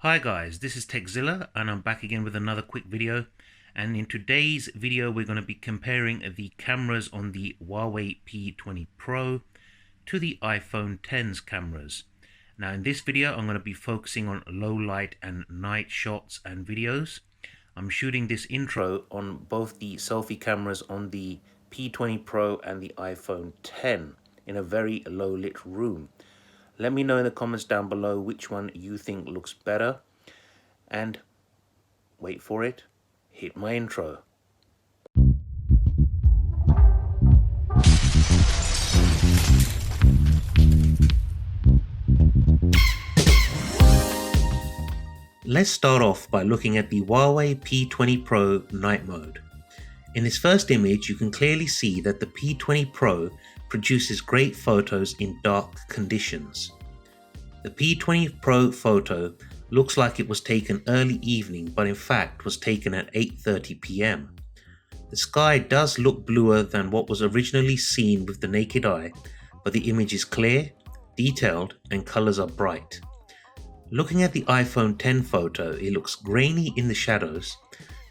Hi guys, this is Zilla and I'm back again with another quick video, and in today's video we're going to be comparing the cameras on the Huawei P20 Pro to the iPhone X's cameras. Now in this video I'm going to be focusing on low light and night shots and videos. I'm shooting this intro on both the selfie cameras on the P20 Pro and the iPhone X in a very low lit room. Let me know in the comments down below which one you think looks better, and wait for it, hit my intro. Let's start off by looking at the Huawei P20 Pro night mode. In this first image you can clearly see that the P20 Pro produces great photos in dark conditions. The P20 Pro photo looks like it was taken early evening, but in fact was taken at 8:30 p.m. The sky does look bluer than what was originally seen with the naked eye, but the image is clear, detailed, and colors are bright. Looking at the iPhone X photo, it looks grainy in the shadows,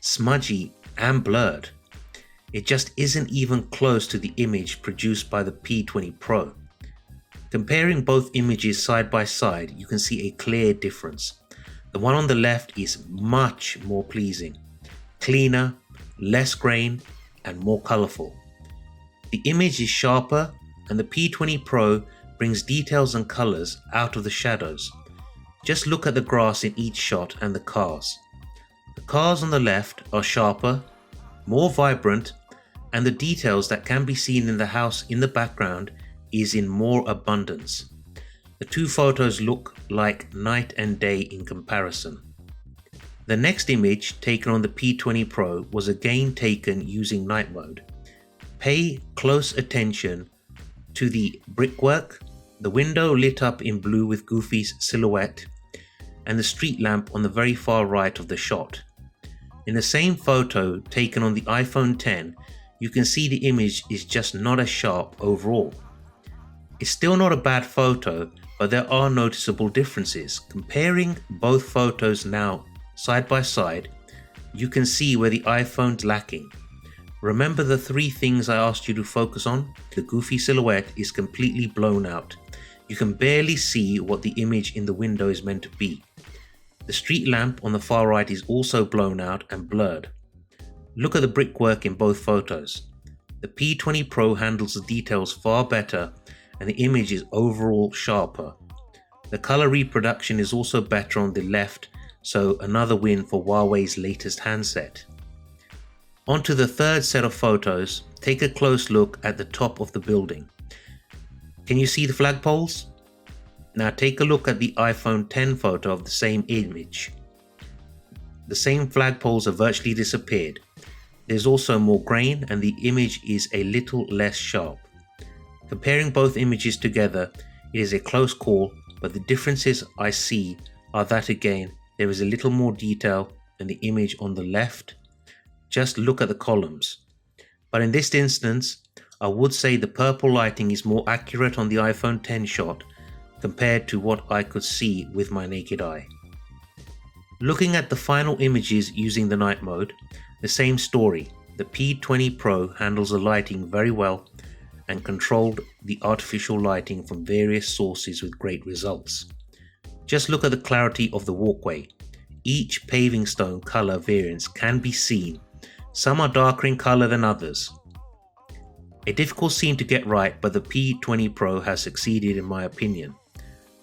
smudgy and blurred. It just isn't even close to the image produced by the P20 Pro. Comparing both images side by side, you can see a clear difference. The one on the left is much more pleasing, cleaner, less grain, and more colorful. The image is sharper, and the P20 Pro brings details and colors out of the shadows. Just look at the grass in each shot and the cars. The cars on the left are sharper, more vibrant, and the details that can be seen in the house in the background is in more abundance. The two photos look like night and day in comparison. The next image taken on the P20 Pro was again taken using night mode. Pay close attention to the brickwork, the window lit up in blue with Goofy's silhouette, and the street lamp on the very far right of the shot. In the same photo taken on the iPhone X, you can see the image is just not as sharp overall. It's still not a bad photo, but there are noticeable differences. Comparing both photos now side by side, you can see where the iPhone's lacking. Remember the three things I asked you to focus on? The goofy silhouette is completely blown out. You can barely see what the image in the window is meant to be. The street lamp on the far right is also blown out and blurred. Look at the brickwork in both photos. The P20 Pro handles the details far better, and the image is overall sharper. The color reproduction is also better on the left, so another win for Huawei's latest handset. On to the third set of photos. Take a close look at the top of the building. Can you see the flagpoles? Now take a look at the iPhone X photo of the same image. The same flagpoles have virtually disappeared. There's also more grain and the image is a little less sharp. Comparing both images together, it is a close call, but the differences I see are that again, there is a little more detail in the image on the left. Just look at the columns. But in this instance, I would say the purple lighting is more accurate on the iPhone X shot compared to what I could see with my naked eye. Looking at the final images using the night mode, the same story. The P20 Pro handles the lighting very well and controlled the artificial lighting from various sources with great results. Just look at the clarity of the walkway. Each paving stone color variants can be seen. Some are darker in color than others. A difficult scene to get right, but the P20 Pro has succeeded in my opinion.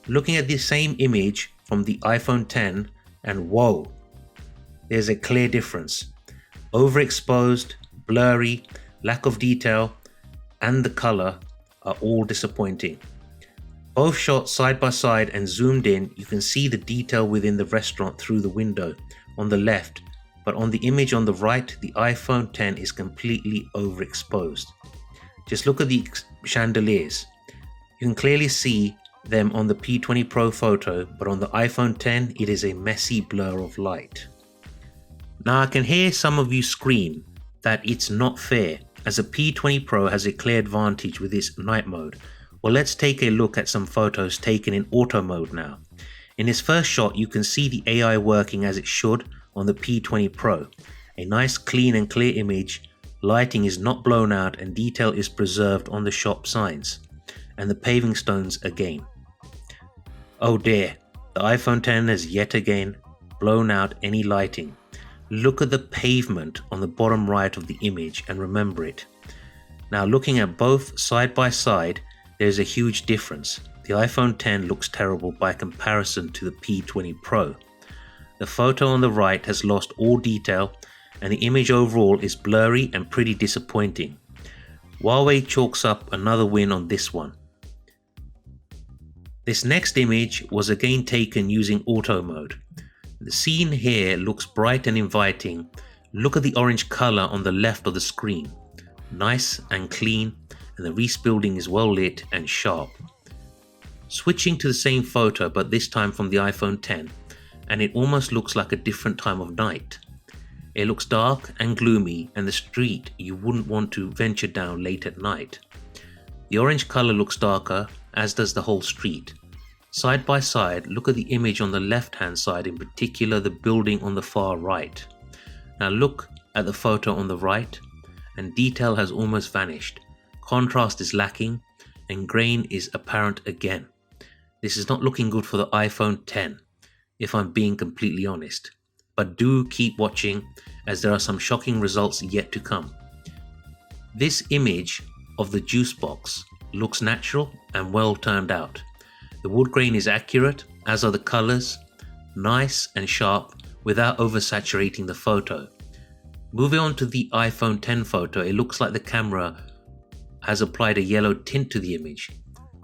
Looking at the same image from the iPhone X, and whoa, there's a clear difference. Overexposed, blurry, lack of detail, and the color are all disappointing. Both shots side by side and zoomed in, you can see the detail within the restaurant through the window on the left, but on the image on the right, the iPhone X is completely overexposed. Just look at the chandeliers. You can clearly see them on the P20 Pro photo, but on the iPhone X, it is a messy blur of light. Now I can hear some of you scream that it's not fair, as a P20 Pro has a clear advantage with its night mode. Well, let's take a look at some photos taken in auto mode now. In this first shot, you can see the AI working as it should on the P20 Pro. A nice clean and clear image, lighting is not blown out and detail is preserved on the shop signs and the paving stones again. Oh dear, the iPhone X has yet again blown out any lighting. Look at the pavement on the bottom right of the image and remember it. Now looking at both side by side, there's a huge difference. The iPhone X looks terrible by comparison to the P20 Pro. The photo on the right has lost all detail and the image overall is blurry and pretty disappointing. Huawei chalks up another win on this one. This next image was again taken using auto mode. The scene here looks bright and inviting. Look at the orange color on the left of the screen. Nice and clean, and the Reese building is well lit and sharp. Switching to the same photo but this time from the iPhone X, and it almost looks like a different time of night. It looks dark and gloomy and the street you wouldn't want to venture down late at night. The orange color looks darker, as does the whole street. Side by side, look at the image on the left hand side, in particular the building on the far right. Now look at the photo on the right, and detail has almost vanished. Contrast is lacking and grain is apparent again. This is not looking good for the iPhone X, if I'm being completely honest. But do keep watching as there are some shocking results yet to come. This image of the juice box looks natural and well turned out. The wood grain is accurate, as are the colors, nice and sharp without oversaturating the photo. Moving on to the iPhone X photo, it looks like the camera has applied a yellow tint to the image.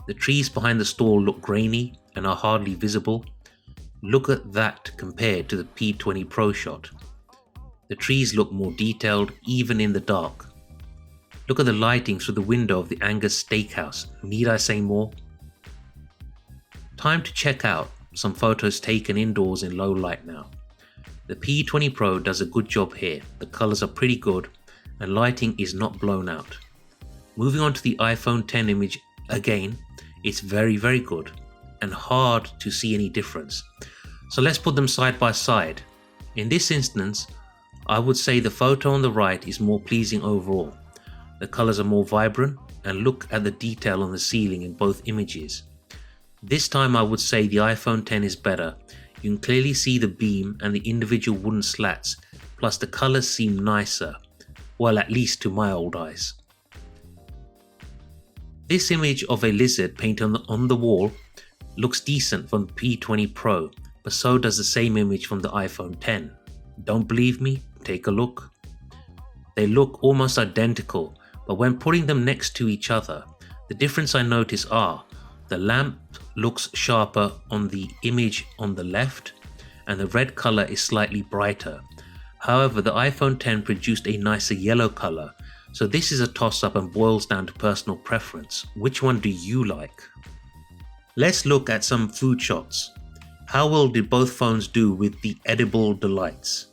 The trees behind the stall look grainy and are hardly visible. Look at that compared to the P20 Pro shot. The trees look more detailed even in the dark. Look at the lighting through the window of the Angus Steakhouse. Need I say more? Time to check out some photos taken indoors in low light now. The P20 Pro does a good job here. The colors are pretty good and lighting is not blown out. Moving on to the iPhone X image again, it's very good and hard to see any difference. So let's put them side by side. In this instance, I would say the photo on the right is more pleasing overall. The colors are more vibrant and look at the detail on the ceiling in both images. This time I would say the iPhone X is better. You can clearly see the beam and the individual wooden slats, plus the colors seem nicer. Well, at least to my old eyes. This image of a lizard painted on the wall looks decent from the P20 Pro, but so does the same image from the iPhone X. Don't believe me? Take a look. They look almost identical, but when putting them next to each other, the difference I notice are the lamp looks sharper on the image on the left and the red color is slightly brighter. However, the iPhone X produced a nicer yellow color, so this is a toss-up and boils down to personal preference. Which one do you like? Let's look at some food shots. How well did both phones do with the edible delights?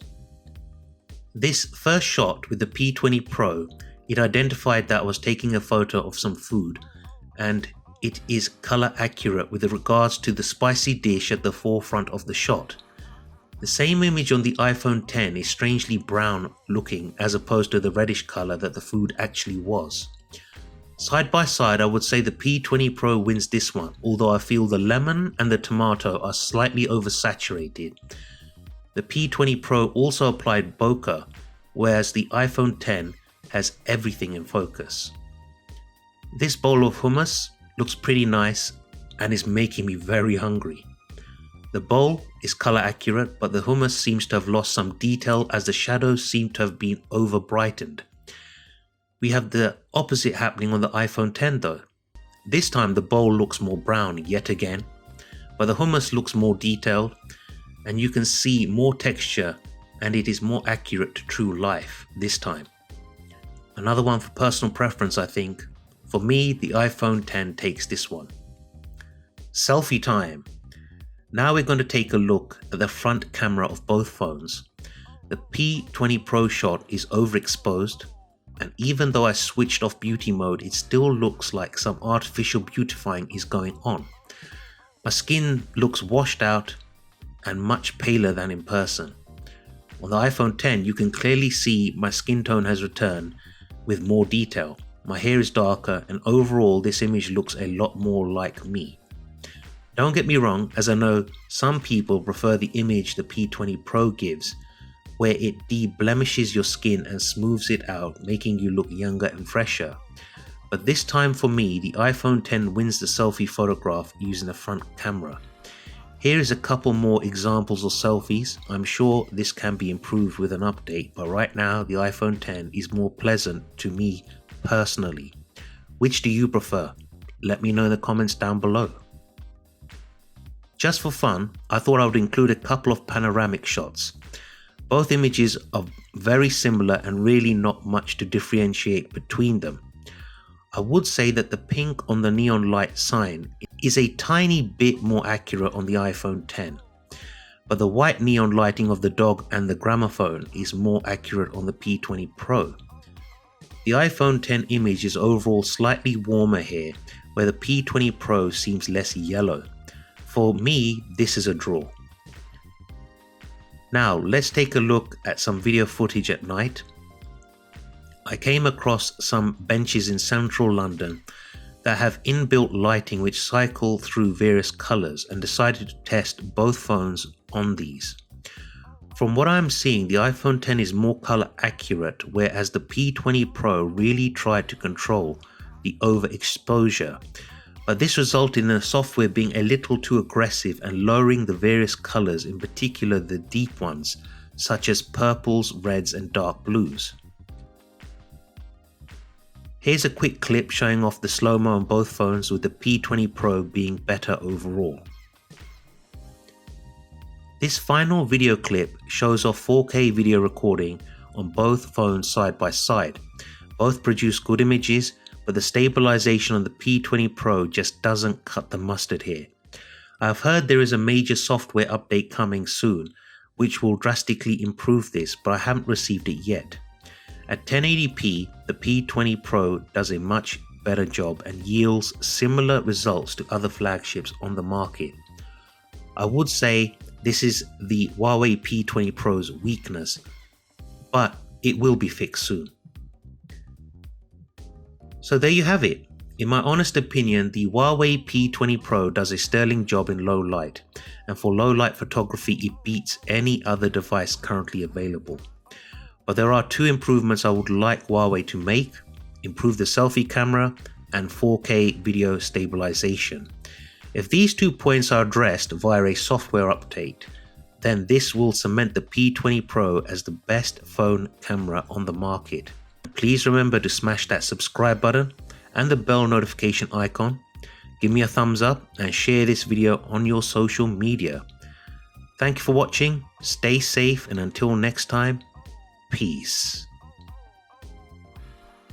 This first shot with the P20 Pro, it identified that I was taking a photo of some food, and it is color accurate with regards to the spicy dish at the forefront of the shot. The same image on the iPhone X is strangely brown looking as opposed to the reddish color that the food actually was. Side by side, I would say the P20 Pro wins this one, although I feel the lemon and the tomato are slightly oversaturated. The P20 Pro also applied bokeh, whereas the iPhone X has everything in focus. This bowl of hummus looks pretty nice and is making me very hungry. The bowl is color accurate, but the hummus seems to have lost some detail as the shadows seem to have been over brightened. We have the opposite happening on the iPhone X though. This time the bowl looks more brown yet again, but the hummus looks more detailed and you can see more texture and it is more accurate to true life this time. Another one for personal preference, I think. For me, the iPhone X takes this one. Selfie time. Now we're going to take a look at the front camera of both phones. The P20 Pro shot is overexposed, and even though I switched off beauty mode, it still looks like some artificial beautifying is going on. My skin looks washed out and much paler than in person. On the iPhone X, you can clearly see my skin tone has returned with more detail. My hair is darker, and overall this image looks a lot more like me. Don't get me wrong, as I know some people prefer the image the P20 Pro gives, where it de-blemishes your skin and smooths it out, making you look younger and fresher. But this time for me, the iPhone X wins the selfie photograph using the front camera. Here is a couple more examples of selfies. I'm sure this can be improved with an update, but right now the iPhone X is more pleasant to me personally. Which do you prefer? Let me know in the comments down below. Just for fun, I thought I would include a couple of panoramic shots. Both images are very similar and really not much to differentiate between them. I would say that the pink on the neon light sign is a tiny bit more accurate on the iPhone X, but the white neon lighting of the dog and the gramophone is more accurate on the P20 Pro. The iPhone X image is overall slightly warmer here, where the P20 Pro seems less yellow. For me, this is a draw. Now let's take a look at some video footage at night. I came across some benches in central London that have inbuilt lighting which cycle through various colours, and decided to test both phones on these. From what I'm seeing, the iPhone X is more colour accurate, whereas the P20 Pro really tried to control the overexposure, but this resulted in the software being a little too aggressive and lowering the various colours, in particular the deep ones such as purples, reds and dark blues. Here's a quick clip showing off the Slo Mo on both phones, with the P20 Pro being better overall. This final video clip shows off 4K video recording on both phones side by side. Both produce good images, but the stabilization on the P20 Pro just doesn't cut the mustard here. I've heard there is a major software update coming soon, which will drastically improve this, but I haven't received it yet. At 1080p, the P20 Pro does a much better job and yields similar results to other flagships on the market. I would say this is the Huawei P20 Pro's weakness, but it will be fixed soon. So there you have it. In my honest opinion, the Huawei P20 Pro does a sterling job in low light, and for low light photography it beats any other device currently available. But there are two improvements I would like Huawei to make: improve the selfie camera and 4K video stabilization. If these 2 points are addressed via a software update, then this will cement the P20 Pro as the best phone camera on the market. Please remember to smash that subscribe button and the bell notification icon. Give me a thumbs up and share this video on your social media. Thank you for watching, stay safe, and until next time, peace.